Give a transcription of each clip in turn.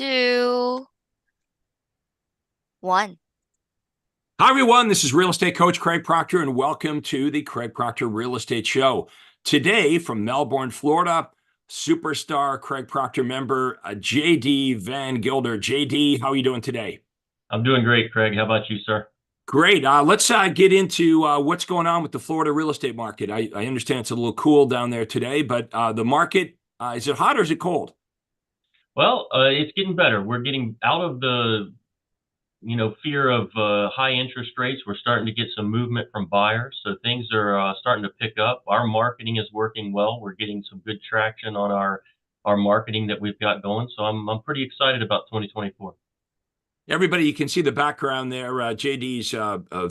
two, one. Hi, everyone. This is Real Estate Coach Craig Proctor, and welcome to the Craig Proctor Real Estate Show. Today, from Melbourne, Florida, superstar Craig Proctor member, JD VanGilder. JD, how are you doing today? I'm doing great, Craig. How about you, sir? Great. Let's get into what's going on with the Florida real estate market. I understand it's a little cool down there today, but the market, is it hot or is it cold? Well, it's getting better. We're getting out of the, fear of high interest rates. We're starting to get some movement from buyers, so things are starting to pick up. Our marketing is working well. We're getting some good traction on our marketing that we've got going. So I'm pretty excited about 2024. Everybody, you can see the background there. JD's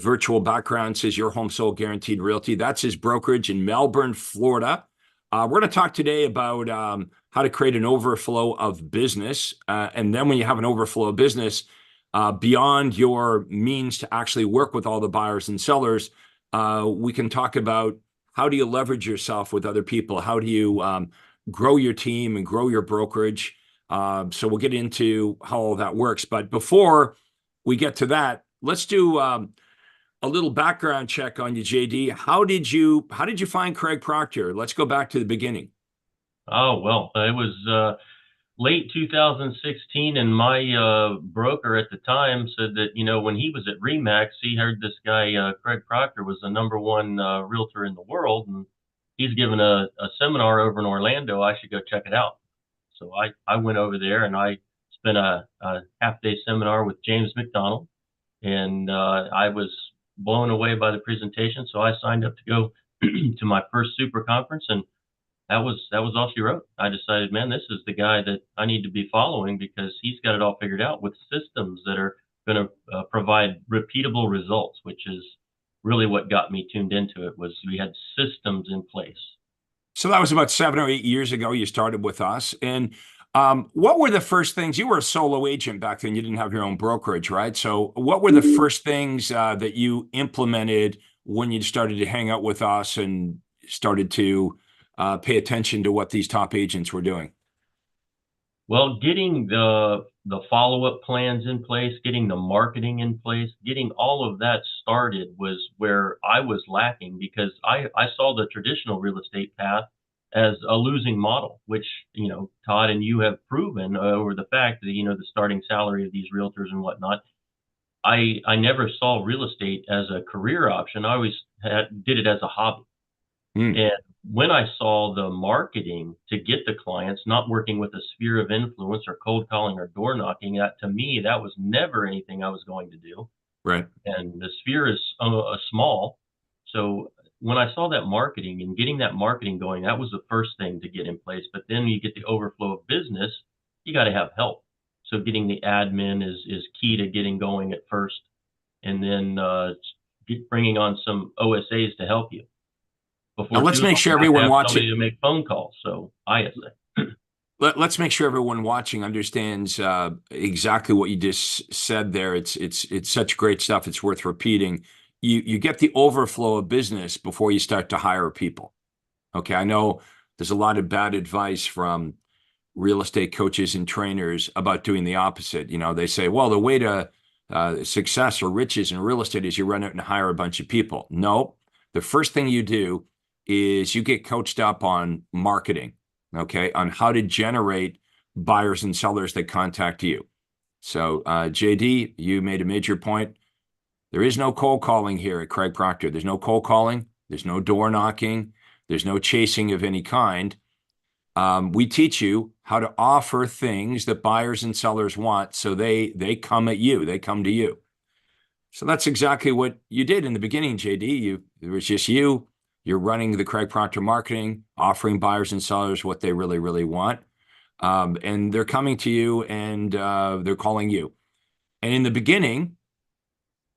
virtual background says Your Home Sold Guaranteed Realty. That's his brokerage in Melbourne, Florida. We're going to talk today about how to create an overflow of business. And then when you have an overflow of business, beyond your means to actually work with all the buyers and sellers, we can talk about how do you leverage yourself with other people? How do you grow your team and grow your brokerage? So we'll get into how all that works. But before we get to that, let's do a little background check on you, JD. How did you find Craig Proctor? Let's go back to the beginning. Oh, well, it was late 2016, and my broker at the time said that, when he was at Remax, he heard this guy, Craig Proctor, was the number one realtor in the world, and he's given a seminar over in Orlando. I should go check it out. So I went over there and I spent a half-day seminar with James McDonald, and I was blown away by the presentation. So I signed up to go to my first super conference, and that was all she wrote. I decided, man, this is the guy that I need to be following because he's got it all figured out with systems that are going to provide repeatable results, which is really what got me tuned into it. Was we had systems in place. So that was about 7 or 8 years ago. You started with us. And what were the first things? You were a solo agent back then. You didn't have your own brokerage, right? So what were the first things that you implemented when you started to hang out with us and started to pay attention to what these top agents were doing? Well, getting the follow-up plans in place, getting the marketing in place, getting all of that started was where I was lacking because I saw the traditional real estate path as a losing model, which, Todd and you have proven over the fact that, the starting salary of these realtors and whatnot. I never saw real estate as a career option. I always did it as a hobby. Hmm. And when I saw the marketing to get the clients, not working with a sphere of influence or cold calling or door knocking, that to me, that was never anything I was going to do. Right. And the sphere is small. So when I saw that marketing and getting that marketing going, that was the first thing to get in place. But then you get the overflow of business, you got to have help. So getting the admin is key to getting going at first. And then bringing on some OSAs to help you. Now Before let's too make long, sure you have to everyone have watching. somebody to make phone calls. So ISA. Let's make sure everyone watching understands exactly what you just said there. It's such great stuff. It's worth repeating. You get the overflow of business before you start to hire people. Okay, I know there's a lot of bad advice from real estate coaches and trainers about doing the opposite. They say, well, the way to success or riches in real estate is you run out and hire a bunch of people. No, the first thing you do is you get coached up on marketing, okay, on how to generate buyers and sellers that contact you. So, JD, you made a major point. There is no cold calling here at Craig Proctor. There's no cold calling. There's no door knocking. There's no chasing of any kind. We teach you how to offer things that buyers and sellers want, so they come at you. They come to you. So that's exactly what you did in the beginning, JD. It was just you. You're running the Craig Proctor marketing, offering buyers and sellers what they really, really want. And they're coming to you and they're calling you. And in the beginning,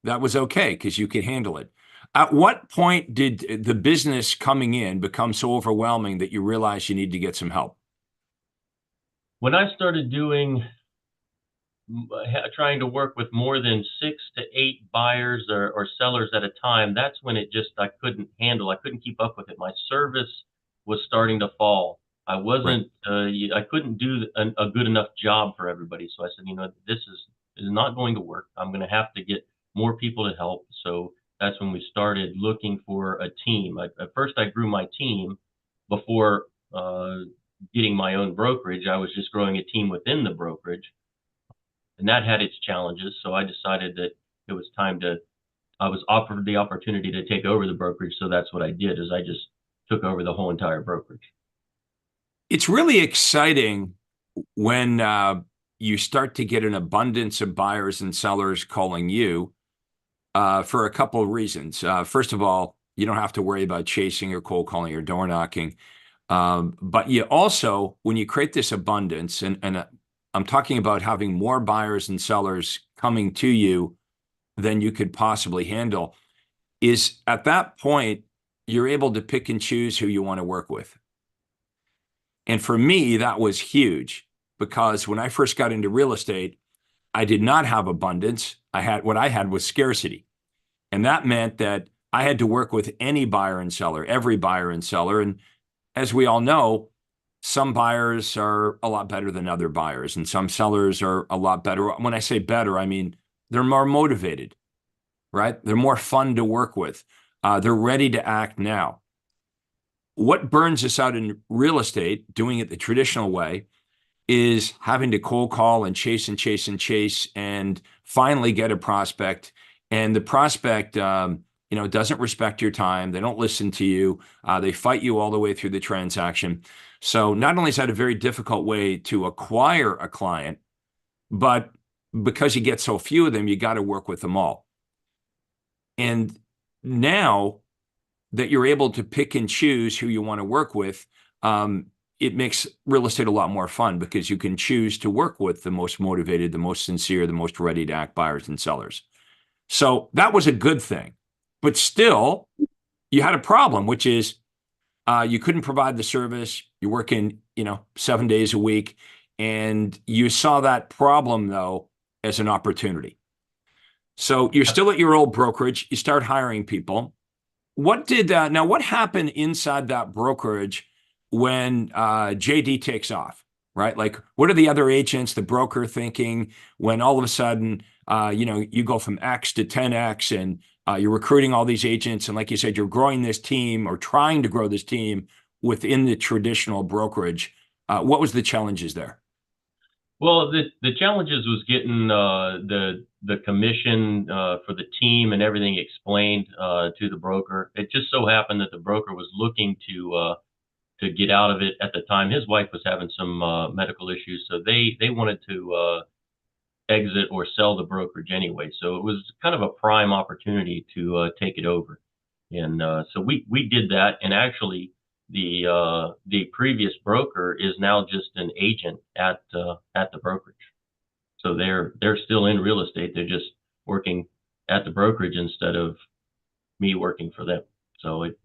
that was okay because you could handle it. At what point did the business coming in become so overwhelming that you realized you need to get some help? When I started trying to work with more than 6 to 8 buyers or sellers at a time, that's when I couldn't handle. I couldn't keep up with it. My service was starting to fall. I Right. wasn't, I couldn't do a good enough job for everybody. So I said, this is not going to work. I'm going to have to get more people to help. So that's when we started looking for a team. At first, I grew my team before getting my own brokerage. I was just growing a team within the brokerage, and that had its challenges. So I decided that it was time to. I was offered the opportunity to take over the brokerage, so that's what I did. Is I just took over the whole entire brokerage. It's really exciting when you start to get an abundance of buyers and sellers calling you for a couple of reasons. First of all, you don't have to worry about chasing or cold calling or door knocking. But you also, when you create this abundance, and I'm talking about having more buyers and sellers coming to you than you could possibly handle, is at that point, you're able to pick and choose who you want to work with. And for me, that was huge because when I first got into real estate, I did not have abundance. What I had was scarcity. And that meant that I had to work with any buyer and seller, every buyer and seller. And as we all know, some buyers are a lot better than other buyers, and some sellers are a lot better. When I say better, I mean they're more motivated, right? They're more fun to work with. They're ready to act now. What burns us out in real estate, doing it the traditional way, is having to cold call and chase and chase and chase and finally get a prospect. And the prospect, doesn't respect your time. They don't listen to you. They fight you all the way through the transaction. So not only is that a very difficult way to acquire a client, but because you get so few of them, you got to work with them all. And now that you're able to pick and choose who you want to work with, it makes real estate a lot more fun because you can choose to work with the most motivated, the most sincere, the most ready to act buyers and sellers. So that was a good thing. But still, you had a problem, which is you couldn't provide the service. You're working, 7 days a week. And you saw that problem, though, as an opportunity. So you're still at your old brokerage. You start hiring people. What happened inside that brokerage when JD takes off, right? Like, what are the other agents, the broker thinking when all of a sudden, you go from X to 10X and you're recruiting all these agents. And like you said, you're growing this team or trying to grow this team within the traditional brokerage. What was the challenges there? Well, the challenges was getting the commission for the team and everything explained to the broker. It just so happened that the broker was looking to get out of it at the time. His wife was having some medical issues, so they wanted to exit or sell the brokerage anyway. So it was kind of a prime opportunity to take it over, and so we did that. And actually, the previous broker is now just an agent at the brokerage. So they're still in real estate. They're just working at the brokerage instead of me working for them. So it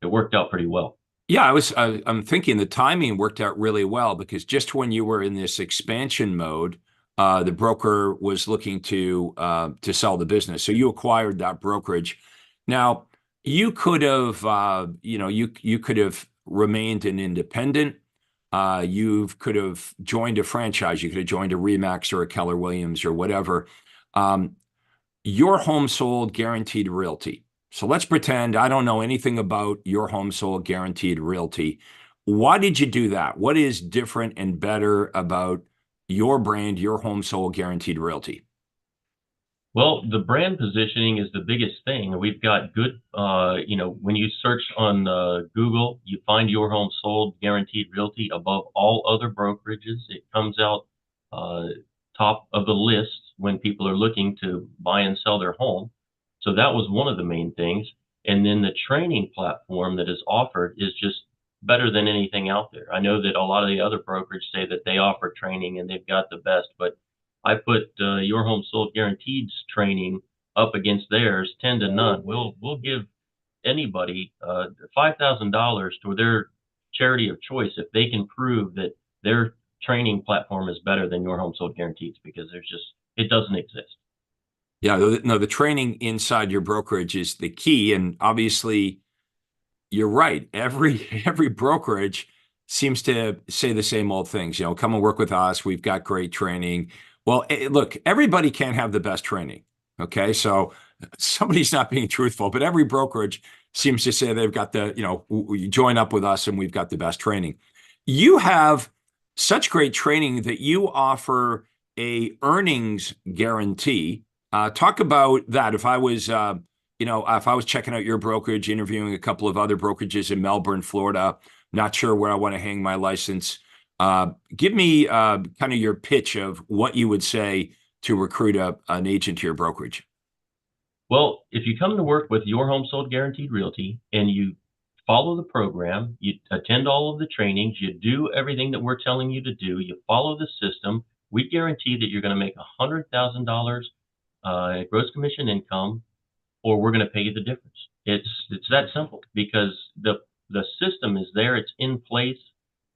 worked out pretty well. Yeah, I'm thinking the timing worked out really well because just when you were in this expansion mode, the broker was looking to sell the business. So you acquired that brokerage. Now, you could have, you could have remained an independent. You could have joined a franchise. You could have joined a Remax or a Keller Williams or whatever. Um, your home sold guaranteed realty. So let's pretend I don't know anything about your home sold guaranteed realty. Why did you do that? What is different and better about your brand, your home sold guaranteed realty? Well, the brand positioning is the biggest thing. We've got good, when you search on Google, you find your home sold guaranteed realty above all other brokerages. It comes out uh, top of the list when people are looking to buy and sell their home. So that was one of the main things. And then the training platform that is offered is just better than anything out there. I know that a lot of the other brokerages say that they offer training and they've got the best, but I put your home sold guaranteed training up against theirs, 10 to none. We'll give anybody $5,000 to their charity of choice if they can prove that their training platform is better than your home sold guarantees because it doesn't exist. Yeah, no, the training inside your brokerage is the key. And obviously, you're right. Every every brokerage seems to say the same old things. You know, come and work with us. We've got great training. Well, look, everybody can't have the best training. Okay, so somebody's not being truthful, but every brokerage seems to say they've got the, you know, you join up with us and we've got the best training. You have such great training that you offer a earnings guarantee. Talk about that. If I was, you know, if I was checking out your brokerage, interviewing a couple of other brokerages in Melbourne, Florida, not sure where I want to hang my license. Give me kind of your pitch of what you would say to recruit an agent to your brokerage. Well, if you come to work with Your Home Sold Guaranteed Realty and you follow the program, you attend all of the trainings, you do everything that we're telling you to do, you follow the system, we guarantee that you're going to make $100,000 gross commission income, or we're going to pay you the difference. It's that simple because the system is there, it's in place.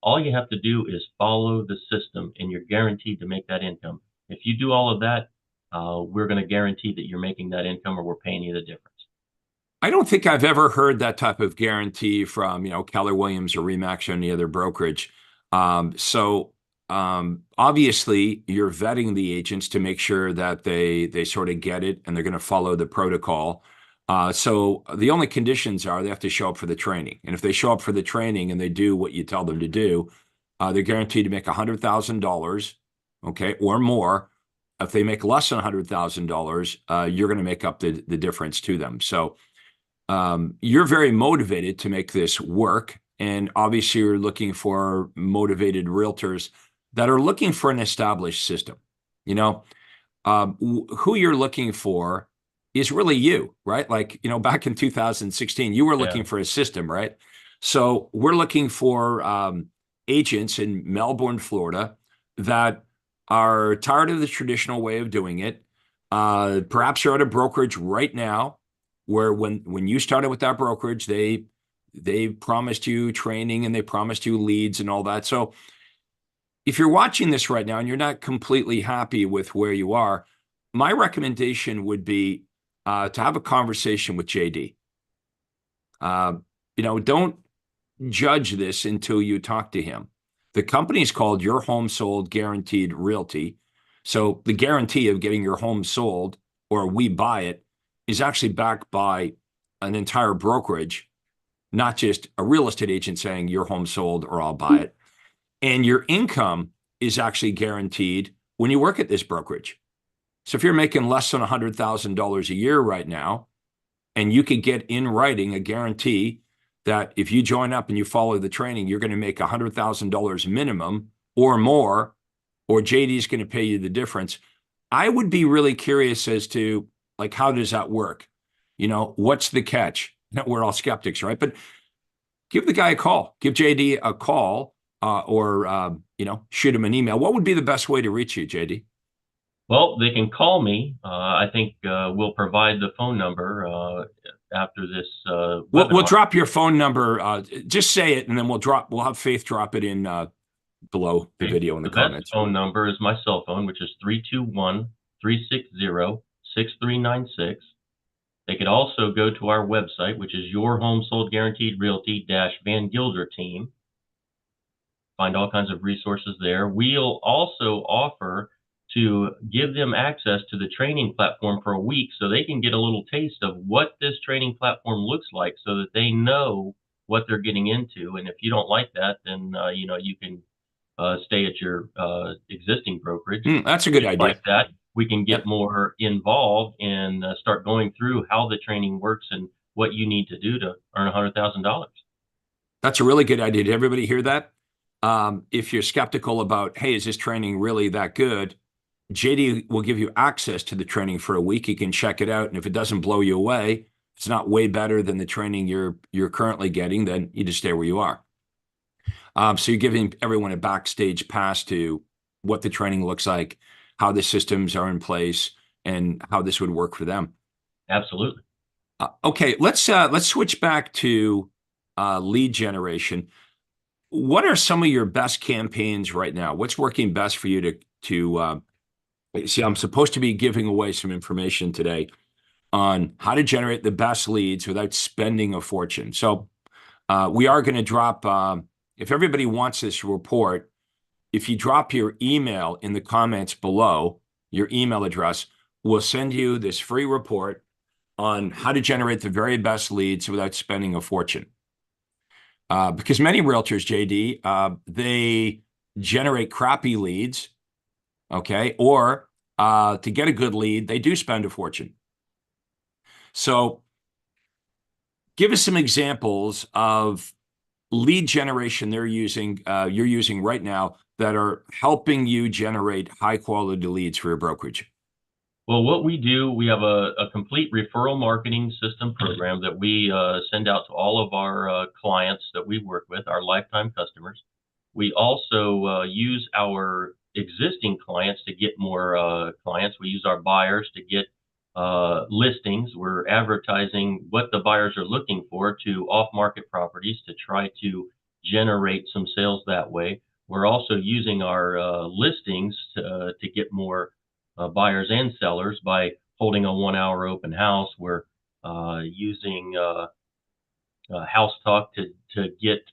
All you have to do is follow the system, and you're guaranteed to make that income. If you do all of that, we're going to guarantee that you're making that income, or we're paying you the difference. I don't think I've ever heard that type of guarantee from, you know, Keller Williams or Remax or any other brokerage. Obviously, you're vetting the agents to make sure that they sort of get it and they're going to follow the protocol. So the only conditions are they have to show up for the training. And if they show up for the training and they do what you tell them to do, they're guaranteed to make $100,000, okay, or more. If they make less than $100,000, you're going to make up the difference to them. So you're very motivated to make this work. And obviously, you're looking for motivated realtors that are looking for an established system. You know, who you're looking for is really you, right? Like, you know, back in 2016, you were Yeah. looking for a system, right? So we're looking for agents in Melbourne, Florida that are tired of the traditional way of doing it. Perhaps you're at a brokerage right now where when you started with that brokerage, they promised you training and they promised you leads and all that. So if you're watching this right now and you're not completely happy with where you are, my recommendation would be to have a conversation with JD. You know, don't judge this until you talk to him. The company is called Your Home Sold Guaranteed Realty. So the guarantee of getting your home sold or we buy it is actually backed by an entire brokerage, not just a real estate agent saying your home sold or I'll buy it. And your income is actually guaranteed when you work at this brokerage. So if you're making less than $100,000 a year right now, and you can get in writing a guarantee that if you join up and you follow the training, you're going to make $100,000 minimum or more, or JD's going to pay you the difference. I would be really curious as to, like, how does that work? You know, what's the catch? We're all skeptics, right? But give the guy a call. Give JD a call or you know, shoot him an email. What would be the best way to reach you, JD? Well, they can call me. I think we'll provide the phone number after this We'll webinar. drop your phone number. Just say it, and then we'll have Faith drop it in below the Okay. video in the The best comments. phone number is my cell phone, which is 321-360-6396. They could also go to our website, which is Your Home Sold Guaranteed Realty-VanGilder team. Find all kinds of resources there. We'll also offer to give them access to the training platform for a week so they can get a little taste of what this training platform looks like so that they know what they're getting into. And if you don't like that, then you know, you can stay at your existing brokerage. That's a good If you idea. like that, we can Yep. get more involved and start going through how the training works and what you need to do to earn $100,000. That's a really good idea. Did everybody hear that? If you're skeptical about, hey, is this training really that good? JD will give you access to the training for a week. You can check it out, and if it doesn't blow you away, it's not way better than the training you're currently getting, then you just stay where you are. So you're giving everyone a backstage pass to what the training looks like, how the systems are in place, and how this would work for them. Absolutely. Okay, let's switch back to lead generation. What are some of your best campaigns right now? What's working best for you to see? I'm supposed to be giving away some information today on how to generate the best leads without spending a fortune. So we are going to drop if everybody wants this report, if you drop your email in the comments below, your email address, we'll send you this free report on how to generate the very best leads without spending a fortune. Because many realtors, JD, they generate crappy leads, okay? Or to get a good lead, they do spend a fortune. So give us some examples of lead generation you're using right now that are helping you generate high quality leads for your brokerage. Well, what we do, we have a complete referral marketing system program that we send out to all of our clients that we work with, our lifetime customers. We also use our existing clients to get more clients. We use our buyers to get listings. We're advertising what the buyers are looking for to off-market properties to try to generate some sales that way. We're also using our listings to get more buyers and sellers by holding a 1 hour open house. We're using House Talk to get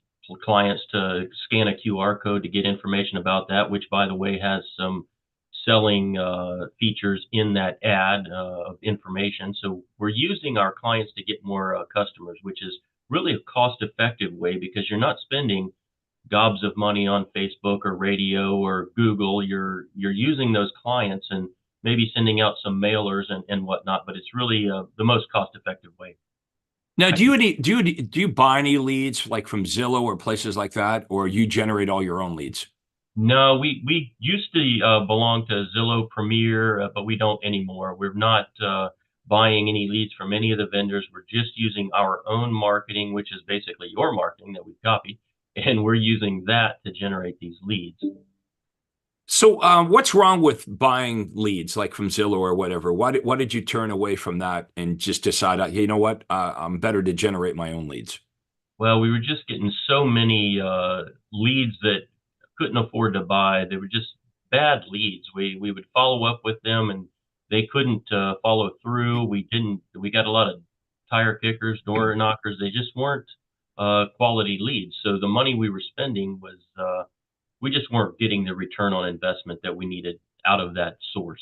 clients to scan a QR code to get information about that, which, by the way, has some selling features in that ad of information. So we're using our clients to get more customers, which is really a cost-effective way because you're not spending gobs of money on Facebook or radio or Google. You're using those clients and maybe sending out some mailers and whatnot, but it's really the most cost-effective way. Now, do you buy any leads like from Zillow or places like that, or you generate all your own leads? No, we used to belong to Zillow Premier, but we don't anymore. We're not buying any leads from any of the vendors. We're just using our own marketing, which is basically your marketing that we copy, and we're using that to generate these leads. So, what's wrong with buying leads like from Zillow or whatever? Why did you turn away from that and just decide, hey, you know what, I'm better to generate my own leads? Well, we were just getting so many leads that couldn't afford to buy. They were just bad leads. We would follow up with them and they couldn't follow through. We got a lot of tire kickers, door knockers. They just weren't quality leads. So the money we were spending was we just weren't getting the return on investment that we needed out of that source.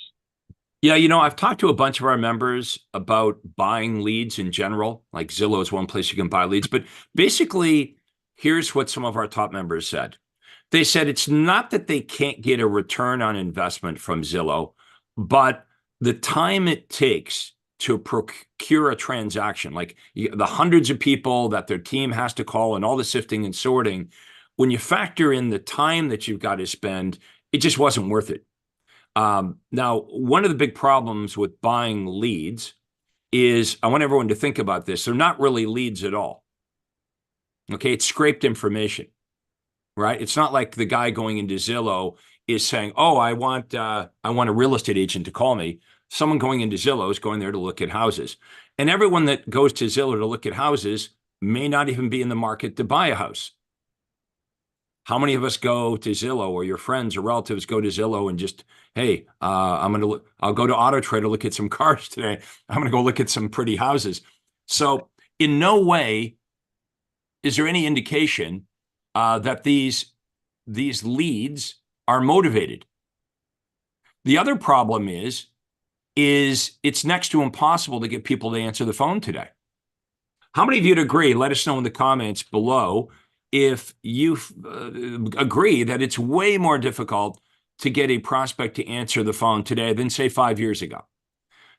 Yeah, I've talked to a bunch of our members about buying leads in general. Like Zillow is one place you can buy leads. But basically, here's what some of our top members said. They said it's not that they can't get a return on investment from Zillow, but the time it takes to procure a transaction, like the hundreds of people that their team has to call and all the sifting and sorting, when you factor in the time that you've got to spend, it just wasn't worth it. Now, one of the big problems with buying leads is, I want everyone to think about this, they're not really leads at all. Okay, it's scraped information, right? It's not like the guy going into Zillow is saying, oh, I want a real estate agent to call me. Someone going into Zillow is going there to look at houses. And everyone that goes to Zillow to look at houses may not even be in the market to buy a house. How many of us go to Zillow, or your friends or relatives go to Zillow and just, hey, I'll go to Auto Trader, look at some cars today. I'm going to go look at some pretty houses. So in no way is there any indication that these leads are motivated. The other problem is it's next to impossible to get people to answer the phone today. How many of you'd agree? Let us know in the comments below if you agree that it's way more difficult to get a prospect to answer the phone today than, say, 5 years ago.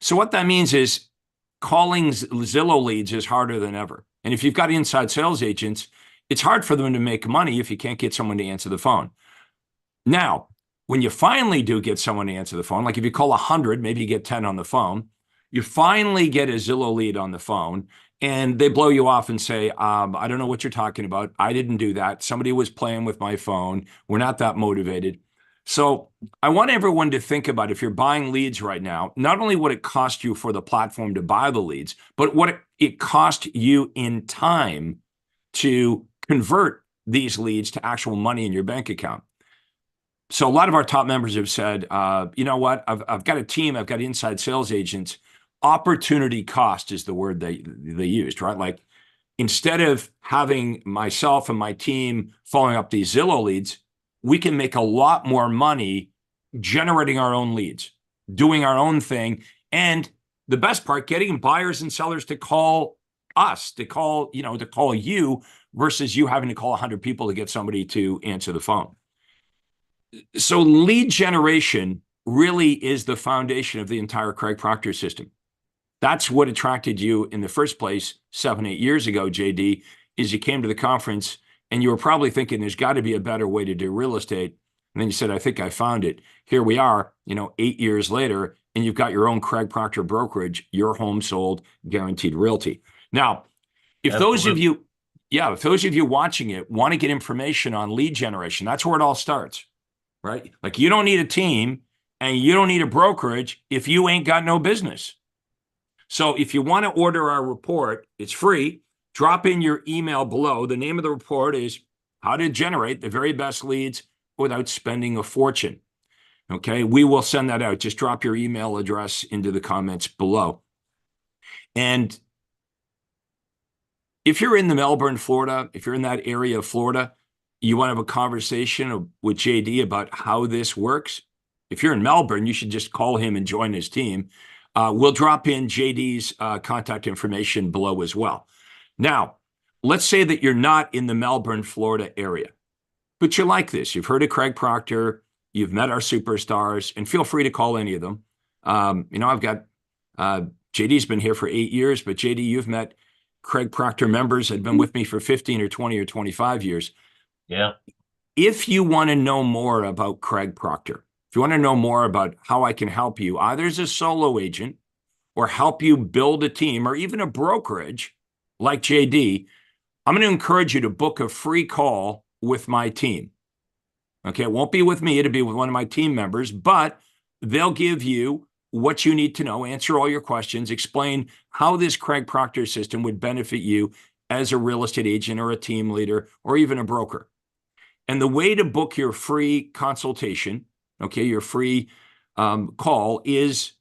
So what that means is calling Zillow leads is harder than ever. And if you've got inside sales agents, it's hard for them to make money if you can't get someone to answer the phone. Now, when you finally do get someone to answer the phone, like if you call 100, maybe you get 10 on the phone, you finally get a Zillow lead on the phone, and they blow you off and say, I don't know what you're talking about. I didn't do that. Somebody was playing with my phone. We're not that motivated. So I want everyone to think about, if you're buying leads right now, not only what it cost you for the platform to buy the leads, but what it cost you in time to convert these leads to actual money in your bank account. So a lot of our top members have said, you know what, I've got a team, I've got inside sales agents. Opportunity cost is the word they used, right? Like, instead of having myself and my team following up these Zillow leads, we can make a lot more money generating our own leads, doing our own thing. And the best part, getting buyers and sellers to call us, to call you versus you having to call 100 people to get somebody to answer the phone. So lead generation really is the foundation of the entire Craig Proctor system. That's what attracted you in the first place 7-8 years ago, JD, is you came to the conference and you were probably thinking there's got to be a better way to do real estate. And then you said, I think I found it. Here we are, 8 years later, and you've got your own Craig Proctor brokerage, your home sold, guaranteed realty. Now, if those of you watching it want to get information on lead generation, that's where it all starts, right? Like, you don't need a team and you don't need a brokerage if you ain't got no business. So if you want to order our report, it's free. Drop in your email below. The name of the report is How to Generate the Very Best Leads Without Spending a Fortune. Okay, we will send that out. Just drop your email address into the comments below. And if you're in the Melbourne, Florida, if you're in that area of Florida, you want to have a conversation with JD about how this works. If you're in Melbourne, you should just call him and join his team. We'll drop in JD's contact information below as well. Now, let's say that you're not in the Melbourne, Florida area, but you like this. You've heard of Craig Proctor, you've met our superstars, and feel free to call any of them. I've got JD's been here for 8 years, but JD, you've met Craig Proctor members that have been with me for 15 or 20 or 25 years. Yeah. If you want to know more about Craig Proctor, if you want to know more about how I can help you, either as a solo agent or help you build a team or even a brokerage like JD, I'm going to encourage you to book a free call with my team. Okay, it won't be with me. It'll be with one of my team members, but they'll give you what you need to know, answer all your questions, explain how this Craig Proctor system would benefit you as a real estate agent or a team leader or even a broker. And the way to book your free consultation, okay, your free call is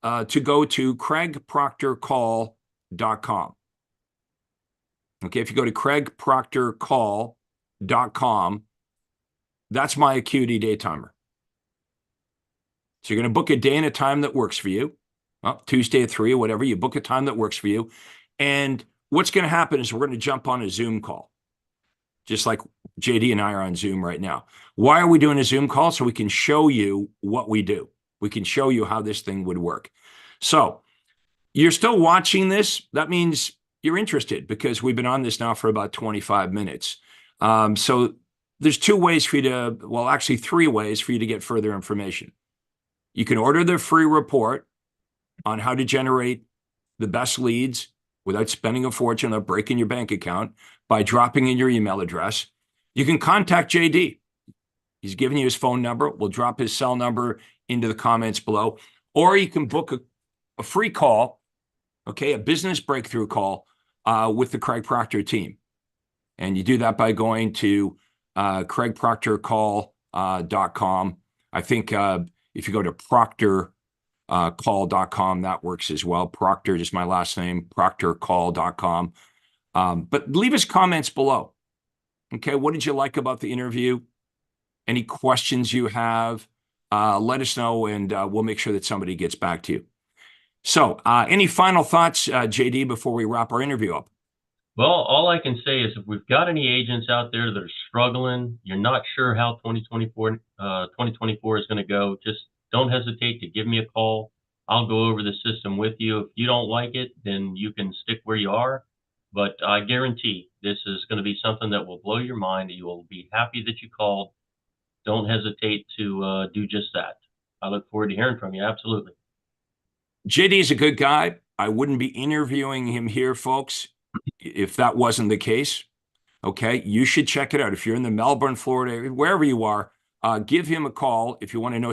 to go to craigproctorcall.com. Okay, if you go to craigproctorcall.com, that's my Acuity day timer. So you're going to book a day and a time that works for you. Well, Tuesday at 3 or whatever, you book a time that works for you. And what's going to happen is we're going to jump on a Zoom call, just like JD and I are on Zoom right now. Why are we doing a Zoom call? So we can show you what we do. We can show you how this thing would work. So you're still watching this. That means you're interested because we've been on this now for about 25 minutes. So there's 2 ways for you to, well, actually 3 ways for you to get further information. You can order the free report on how to generate the best leads without spending a fortune or breaking your bank account by dropping in your email address. You can contact JD. He's giving you his phone number. We'll drop his cell number into the comments below. Or you can book a free call, okay, a business breakthrough call with the Craig Proctor team. And you do that by going to craigproctorcall.com. I think if you go to proctorcall.com, that works as well. Proctor is my last name, proctorcall.com. But leave us comments below. Okay, what did you like about the interview? Any questions you have, let us know, and we'll make sure that somebody gets back to you. So any final thoughts, JD, before we wrap our interview up? Well, all I can say is if we've got any agents out there that are struggling, you're not sure how 2024 is going to go, just don't hesitate to give me a call. I'll go over the system with you. If you don't like it, then you can stick where you are. But I guarantee this is going to be something that will blow your mind. You will be happy that you called. Don't hesitate to do just that. I look forward to hearing from you. Absolutely. JD is a good guy. I wouldn't be interviewing him here, folks, if that wasn't the case. Okay, you should check it out. If you're in the Melbourne, Florida area, wherever you are, give him a call if you want to know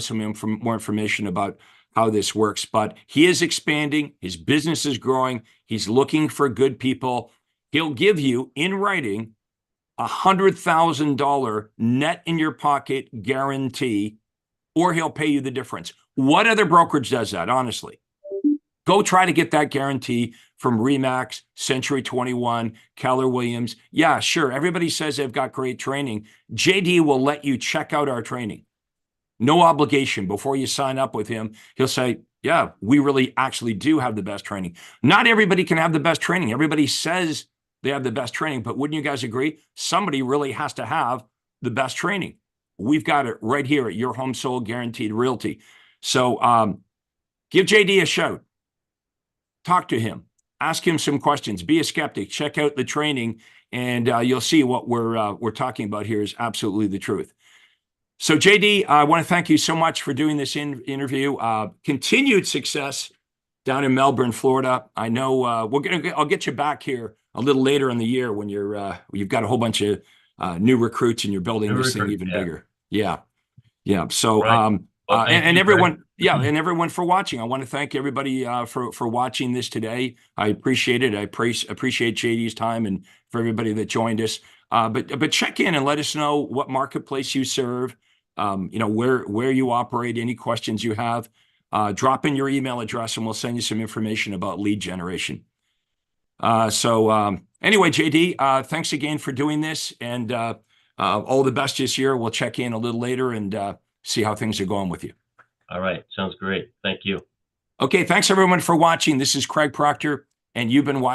more information about how this works. But he is expanding. His business is growing. He's looking for good people. He'll give you, in writing, $100,000 net in your pocket guarantee, or he'll pay you the difference. What other brokerage does that, honestly? Go try to get that guarantee from Remax, Century 21, Keller Williams. Yeah, sure. Everybody says they've got great training. JD will let you check out our training. No obligation. Before you sign up with him, he'll say, yeah, we really actually do have the best training. Not everybody can have the best training. Everybody says they have the best training, but wouldn't you guys agree? Somebody really has to have the best training. We've got it right here at Your Home Sold Guaranteed Realty. So give JD a shout. Talk to him. Ask him some questions. Be a skeptic. Check out the training, and you'll see what we're talking about here is absolutely the truth. So, JD, I want to thank you so much for doing this interview. Continued success down in Melbourne, Florida. I know I'll get you back here a little later in the year when you've got a whole bunch of new recruits and you're building this thing even bigger. Yeah. Yeah. So, Right. Well, and you, everyone, yeah, and everyone for watching. I want to thank everybody for watching this today. I appreciate it. I appreciate JD's time and for everybody that joined us. But check in and let us know what marketplace you serve. Where you operate. Any questions you have, drop in your email address, and we'll send you some information about lead generation. Anyway, JD, thanks again for doing this, and all the best this year. We'll check in a little later and see how things are going with you. all right. Sounds great. Thank you. Okay, thanks everyone for watching. This is Craig Proctor, and you've been watching